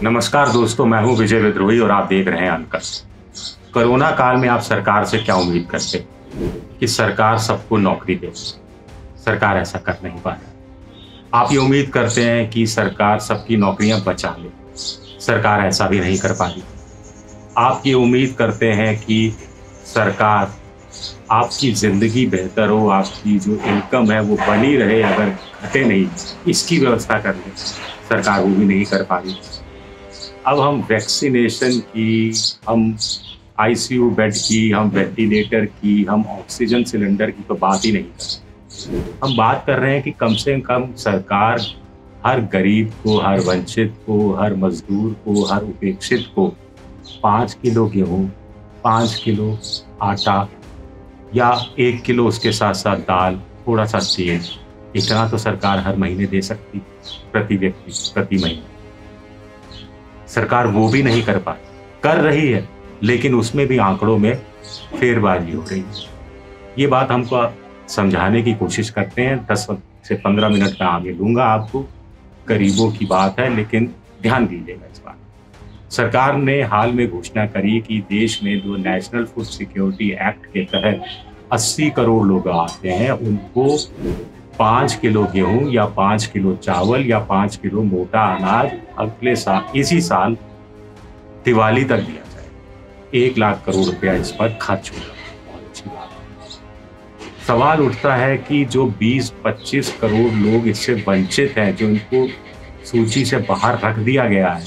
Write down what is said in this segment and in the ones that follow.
नमस्कार दोस्तों, मैं हूं विजय विद्रोही और आप देख रहे हैं अंकर। कोरोना काल में आप सरकार से क्या उम्मीद करते कि सरकार सबको नौकरी दे? सरकार ऐसा कर नहीं पा रही। आप ये उम्मीद करते हैं कि सरकार सबकी नौकरियां बचा ले। सरकार ऐसा भी नहीं कर पा रही। आप ये उम्मीद करते हैं कि सरकार आपकी ज़िंदगी बेहतर हो, आपकी जो इनकम है वो बनी रहे, अगर घटे नहीं, इसकी व्यवस्था कर ले। सरकार वो भी नहीं कर पा रही। अब हम वैक्सीनेशन की, हम आईसीयू बेड की, हम वेंटिलेटर की, हम ऑक्सीजन सिलेंडर की तो बात ही नहीं कर रहे। हम बात कर रहे हैं कि कम से कम सरकार हर गरीब को, हर वंचित को, हर मजदूर को, हर उपेक्षित को 5 किलो गेहूँ, 5 किलो आटा या 1 किलो उसके साथ साथ दाल, थोड़ा सा तेल, इतना तो सरकार हर महीने दे सकती, प्रति व्यक्ति, प्रति महीने। सरकार वो भी नहीं कर रही है, लेकिन उसमें भी आंकड़ों में फेरबाजी हो रही है। ये बात हमको समझाने की कोशिश करते हैं। 10 से 15 मिनट का आगे लूंगा आपको। गरीबों की बात है, लेकिन ध्यान दीजिएगा इस बात। सरकार ने हाल में घोषणा करी कि देश में जो नेशनल फूड सिक्योरिटी एक्ट के तहत 80 करोड़ लोग आते हैं, उनको 5 किलो गेहूं या 5 किलो चावल या 5 किलो मोटा अनाज अगले साल, इसी साल दिवाली तक दिया जाए। 1 लाख करोड़ रुपया इस पर खर्च होगा। बहुत अच्छी बात है। सवाल उठता है कि जो 20-25 करोड़ लोग इससे वंचित हैं, जो इनको सूची से बाहर रख दिया गया है,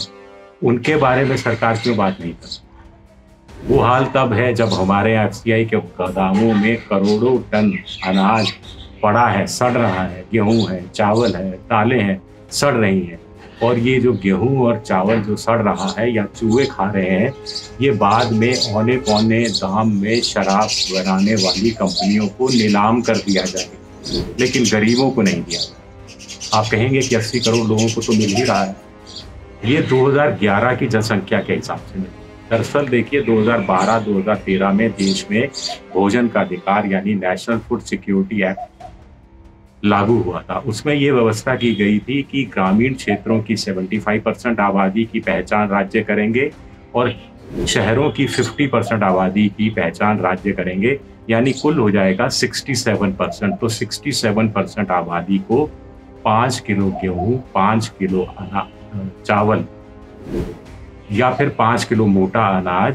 उनके बारे में सरकार क्यों बात नहीं करती? वो हाल तब है जब हमारे एफसीआई के गोदामों में करोड़ों टन अनाज पड़ा है, सड़ रहा है, गेहूं है, चावल है, दालें हैं, सड़ रही हैं। और ये जो गेहूं और चावल जो सड़ रहा है या चूहे खा रहे हैं, ये बाद में औने पौने दाम में शराब बनाने वाली कंपनियों को नीलाम कर दिया जाएगा, लेकिन गरीबों को नहीं दिया। आप कहेंगे कि 80 करोड़ लोगों को तो मिल ही रहा है। ये 2011 की जनसंख्या के हिसाब से मिला। दरअसल देखिए, 2012-2013 में देश में भोजन का अधिकार यानी नेशनल फूड सिक्योरिटी एक्ट लागू हुआ था। उसमें ये व्यवस्था की गई थी कि ग्रामीण क्षेत्रों की 75% आबादी की पहचान राज्य करेंगे और शहरों की 50% आबादी की पहचान राज्य करेंगे, यानी कुल हो जाएगा 67%। तो 67% आबादी को 5 किलो गेहूँ, 5 किलो चावल या फिर 5 किलो मोटा अनाज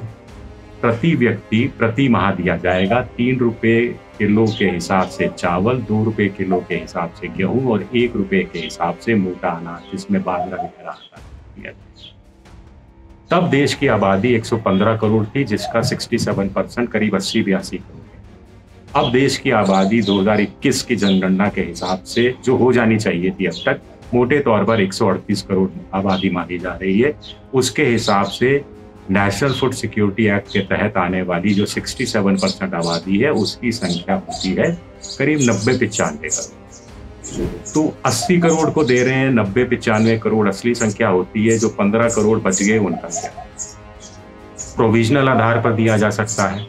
प्रति व्यक्ति प्रति माह दिया जाएगा। 3 रुपये किलो के हिसाब से चावल, 2 रुपये किलो के हिसाब से गेहूं और 1 रुपये के हिसाब से मोटा अनाज, जिसमें बाजरा वगैरह आता है। तब देश की आबादी 115 करोड़ थी, जिसका 67% करीब 80-82 करोड़ है। अब देश की आबादी 2021 की जनगणना के हिसाब से जो हो जानी चाहिए थी अब तक, मोटे तौर पर 138 करोड़ आबादी मानी जा रही है। उसके हिसाब से नेशनल फूड सिक्योरिटी एक्ट के तहत आने वाली जो 67% आबादी है, उसकी संख्या होती है करीब 90-95 करोड़। तो 80 करोड़ को दे रहे हैं, 90-95 करोड़ असली संख्या होती है। जो 15 करोड़ बच गए, उनका क्या? प्रोविजनल आधार पर दिया जा सकता है,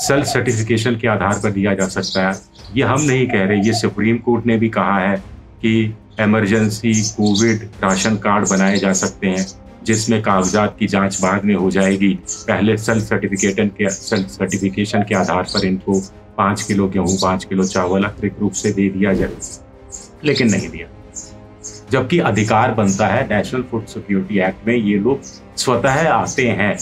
सेल्फ सर्टिफिकेशन के आधार पर दिया जा सकता है। ये हम नहीं कह रहे, ये सुप्रीम कोर्ट ने भी कहा है कि इमरजेंसी कोविड राशन कार्ड बनाए जा सकते हैं, जिसमें कागजात की जांच बाद में हो जाएगी। पहले सेल्फ सर्टिफिकेशन के आधार पर इनको 5 किलो गेहूँ, 5 किलो चावल अतिरिक्त रूप से दे दिया जाए, लेकिन नहीं दिया। जबकि अधिकार बनता है नेशनल फूड सिक्योरिटी एक्ट में, ये लोग स्वतः आते हैं।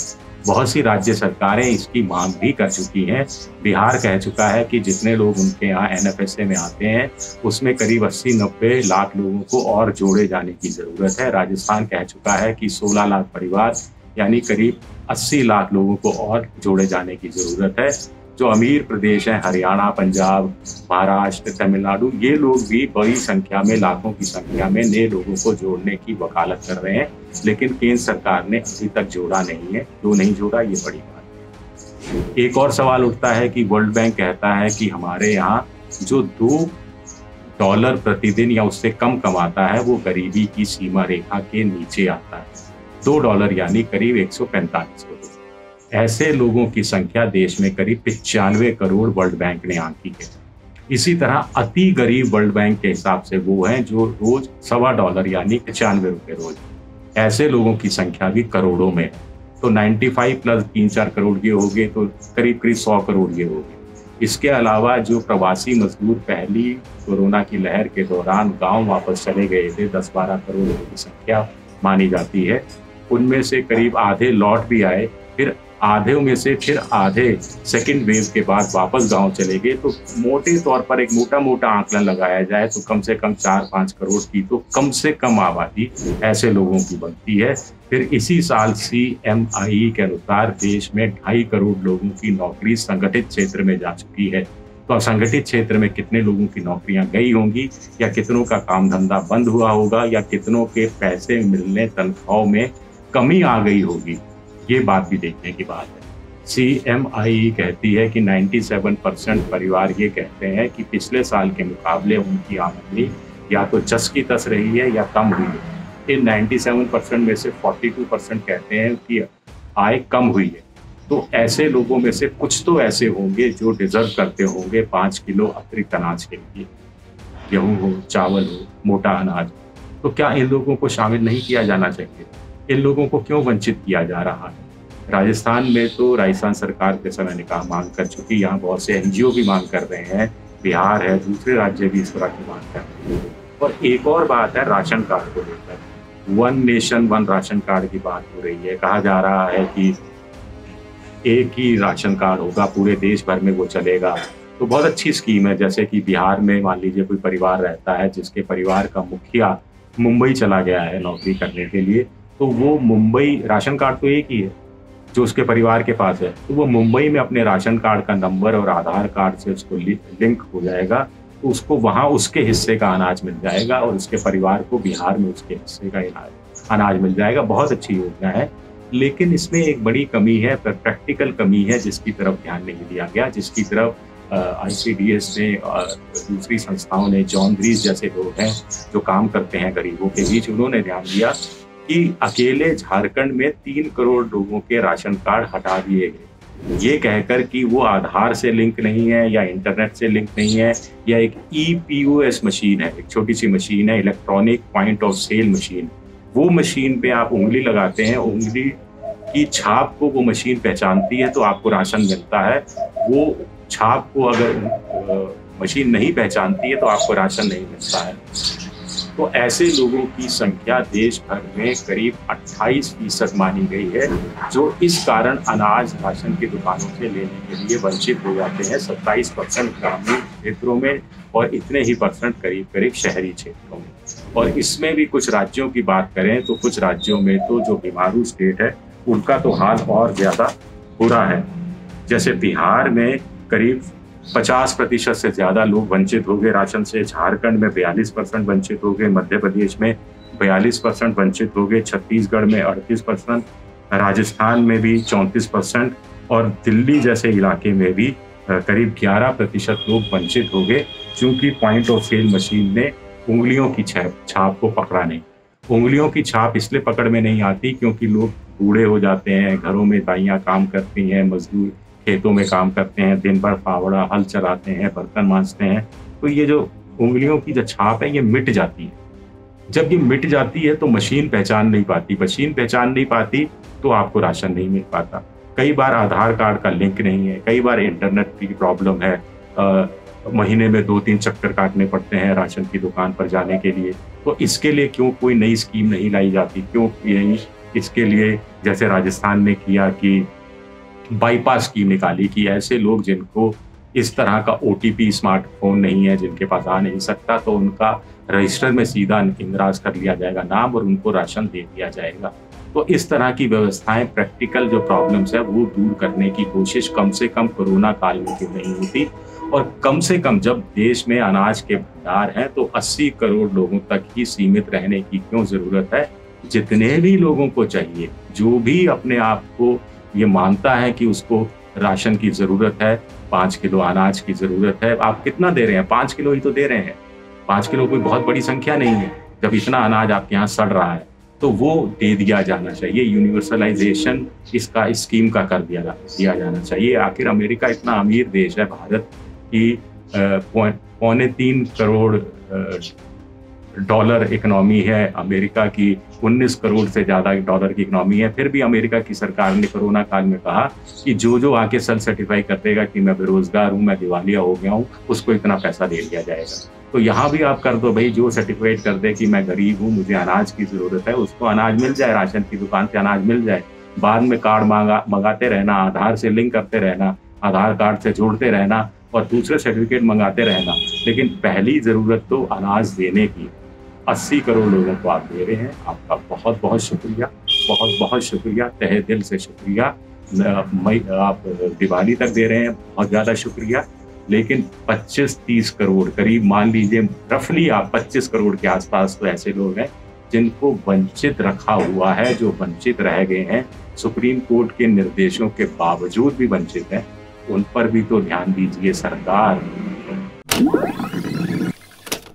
बहुत सी राज्य सरकारें इसकी मांग भी कर चुकी हैं। बिहार कह चुका है कि जितने लोग उनके यहाँ एनएफएसए में आते हैं, उसमें करीब 80-90 लाख लोगों को और जोड़े जाने की ज़रूरत है। राजस्थान कह चुका है कि 16 लाख परिवार यानी करीब 80 लाख लोगों को और जोड़े जाने की ज़रूरत है। जो अमीर प्रदेश हैं, हरियाणा, पंजाब, महाराष्ट्र, तमिलनाडु, ये लोग भी बड़ी संख्या में, लाखों की संख्या में नए लोगों को जोड़ने की वकालत कर रहे हैं, लेकिन केंद्र सरकार ने अभी तक जोड़ा नहीं है। क्यों नहीं जोड़ा, ये बड़ी बात है। एक और सवाल उठता है कि वर्ल्ड बैंक कहता है कि हमारे यहाँ जो $2 प्रतिदिन या उससे कम कमाता है, वो गरीबी की सीमा रेखा के नीचे आता है। $2 यानी करीब 145 करोड़। ऐसे लोगों की संख्या देश में करीब 95 करोड़ वर्ल्ड बैंक ने आंकी है। इसी तरह अति गरीब वर्ल्ड बैंक के हिसाब से वो हैं जो रोज $1.25 यानी 95 रुपये रोज ऐसे लोगों की संख्या भी करोड़ों में है। तो 95 प्लस 3-4 करोड़ ये हो गए तो करीब करीब 100 करोड़ ये हो गए। इसके अलावा जो प्रवासी मजदूर पहली कोरोना की लहर के दौरान गांव वापस चले गए थे, 10-12 करोड़ की संख्या मानी जाती है, उनमें से करीब आधे लौट भी आए, फिर आधे में से फिर आधे सेकेंड वेव के बाद वापस गांव चले गए। तो मोटे तौर पर एक मोटा मोटा आंकलन लगाया जाए तो कम से कम 4-5 करोड़ की तो कम से कम आबादी ऐसे लोगों की बनती है। फिर इसी साल CMI के अनुसार देश में 2.5 करोड़ लोगों की नौकरी संगठित क्षेत्र में जा चुकी है। तो असंगठित क्षेत्र में कितने लोगों की नौकरियां गई होंगी, या कितनों का काम धंधा बंद हुआ होगा, या कितनों के पैसे मिलने तनख्वाहों में कमी आ गई होगी, ये बात भी देखने की बात है। CMI कहती है कि 97% परिवार ये कहते हैं कि पिछले साल के मुकाबले उनकी आमदनी या तो जस की तस रही है या कम हुई है। इन 97% में से 42% कहते हैं कि आय कम हुई है। तो ऐसे लोगों में से कुछ तो ऐसे होंगे जो डिजर्व करते होंगे 5 किलो अतिरिक्त अनाज के लिए, गेहूं हो, चावल हो, मोटा अनाज। तो क्या इन लोगों को शामिल नहीं किया जाना चाहिए? इन लोगों को क्यों वंचित किया जा रहा है? राजस्थान में तो राजस्थान सरकार के समय निकाह मांग कर चुकी, यहाँ बहुत से NGO भी मांग कर रहे हैं, बिहार है, दूसरे राज्य भी इस तरह की मांग कर रहे हैं। और एक और बात है राशन कार्ड को लेकर, 1 नेशन 1 राशन कार्ड की बात हो रही है। कहा जा रहा है कि एक ही राशन कार्ड होगा, पूरे देश भर में वो चलेगा। तो बहुत अच्छी स्कीम है। जैसे कि बिहार में मान लीजिए कोई परिवार रहता है जिसके परिवार का मुखिया मुंबई चला गया है नौकरी करने के लिए, तो वो मुंबई, राशन कार्ड तो एक ही है जो उसके परिवार के पास है, तो वो मुंबई में अपने राशन कार्ड का नंबर और आधार कार्ड से उसको लिंक हो जाएगा, तो उसको वहाँ उसके हिस्से का अनाज मिल जाएगा और उसके परिवार को बिहार में उसके हिस्से का अनाज मिल जाएगा। बहुत अच्छी योजना है, लेकिन इसमें एक बड़ी कमी है, प्रैक्टिकल कमी है, जिसकी तरफ ध्यान नहीं दिया गया, जिसकी तरफ ICDS ने और दूसरी संस्थाओं ने, जॉन ग्रीस जैसे लोग हैं जो काम करते हैं गरीबों के बीच, उन्होंने ध्यान दिया कि अकेले झारखंड में 3 करोड़ लोगों के राशन कार्ड हटा दिए गए, ये कहकर कि वो आधार से लिंक नहीं है या इंटरनेट से लिंक नहीं है, या एक EPOS मशीन है, एक छोटी सी मशीन है, electronic point of sale machine. वो मशीन पे आप उंगली लगाते हैं, उंगली की छाप को वो मशीन पहचानती है तो आपको राशन मिलता है। वो छाप को अगर मशीन नहीं पहचानती है तो आपको राशन नहीं मिलता है। तो ऐसे लोगों की संख्या देश भर में करीब 28% मानी गई है, जो इस कारण अनाज राशन की दुकानों से लेने के लिए वंचित हो जाते हैं। 27% ग्रामीण क्षेत्रों में और इतने ही परसेंट करीब करीब शहरी क्षेत्रों में। और इसमें भी कुछ राज्यों की बात करें तो कुछ राज्यों में तो जो बीमारू स्टेट है उनका तो हाल और ज़्यादा बुरा है। जैसे बिहार में करीब 50% से ज़्यादा लोग वंचित हो गए राशन से, झारखंड में 42% वंचित हो गए, मध्य प्रदेश में 42% वंचित हो गए, छत्तीसगढ़ में 38%, राजस्थान में भी 34% और दिल्ली जैसे इलाके में भी करीब 11% लोग वंचित हो गए, क्योंकि पॉइंट ऑफ सेल मशीन ने उंगलियों की छाप को पकड़ा नहीं। उंगलियों की छाप इसलिए पकड़ में नहीं आती क्योंकि लोग बूढ़े हो जाते हैं, घरों में दाइयाँ काम करती हैं, मजदूर खेतों में काम करते हैं, दिन भर फावड़ा हल चलाते हैं, बर्तन मांजते हैं, तो ये जो उंगलियों की जो छाप है ये मिट जाती है। जब ये मिट जाती है तो मशीन पहचान नहीं पाती, मशीन पहचान नहीं पाती तो आपको राशन नहीं मिल पाता। कई बार आधार कार्ड का लिंक नहीं है, कई बार इंटरनेट की प्रॉब्लम है, महीने में 2-3 चक्कर काटने पड़ते हैं राशन की दुकान पर जाने के लिए। तो इसके लिए क्यों कोई नई स्कीम नहीं लाई जाती? क्यों यही इसके लिए जैसे राजस्थान ने किया कि बाईपास स्कीम निकाली कि ऐसे लोग जिनको इस तरह का OTP स्मार्टफोन नहीं है, जिनके पास आ नहीं सकता, तो उनका रजिस्टर में सीधा इंदराज कर लिया जाएगा नाम और उनको राशन दे दिया जाएगा। तो इस तरह की व्यवस्थाएं, प्रैक्टिकल जो प्रॉब्लम्स है वो दूर करने की कोशिश कम से कम कोरोना काल में क्यों नहीं होती? और कम से कम जब देश में अनाज के भंडार हैं तो 80 करोड़ लोगों तक ही सीमित रहने की क्यों जरूरत है? जितने भी लोगों को चाहिए, जो भी अपने आप को ये मानता है कि उसको राशन की जरूरत है, 5 किलो अनाज की जरूरत है, आप कितना दे रहे हैं? 5 किलो ही तो दे रहे हैं। 5 किलो कोई बहुत बड़ी संख्या नहीं है। जब इतना अनाज आपके यहाँ सड़ रहा है तो वो दे दिया जाना चाहिए। यूनिवर्सलाइजेशन इसका स्कीम का कर दिया जाना चाहिए। आखिर अमेरिका इतना अमीर देश है, भारत की 3.25 करोड़ डॉलर इकोनॉमी है अमेरिका की, 19 करोड़ से ज़्यादा डॉलर की इकोनॉमी है। फिर भी अमेरिका की सरकार ने कोरोना काल में कहा कि जो आके सेल्फ सर्टिफाई कर देगा कि मैं बेरोजगार हूँ, मैं दिवालिया हो गया हूँ, उसको इतना पैसा दे दिया जाएगा। तो यहाँ भी आप कर दो भाई, जो सर्टिफिकेट कर दे कि मैं गरीब हूँ, मुझे अनाज की ज़रूरत है, उसको अनाज मिल जाए, राशन की दुकान से अनाज मिल जाए। बाद में कार्ड मंगाते रहना, आधार से लिंक करते रहना, आधार कार्ड से जोड़ते रहना और दूसरे सर्टिफिकेट मंगाते रहना। लेकिन पहली ज़रूरत तो अनाज देने की 80 करोड़ लोगों को आप दे रहे हैं। आपका बहुत बहुत शुक्रिया, बहुत बहुत शुक्रिया, तहे दिल से शुक्रिया। आप दिवाली तक दे रहे हैं, बहुत ज़्यादा शुक्रिया। लेकिन 25-30 करोड़ करीब, मान लीजिए रफली आप 25 करोड़ के आसपास तो ऐसे लोग हैं जिनको वंचित रखा हुआ है, जो वंचित रह गए हैं, सुप्रीम कोर्ट के निर्देशों के बावजूद भी वंचित हैं। उन पर भी तो ध्यान दीजिए सरकार।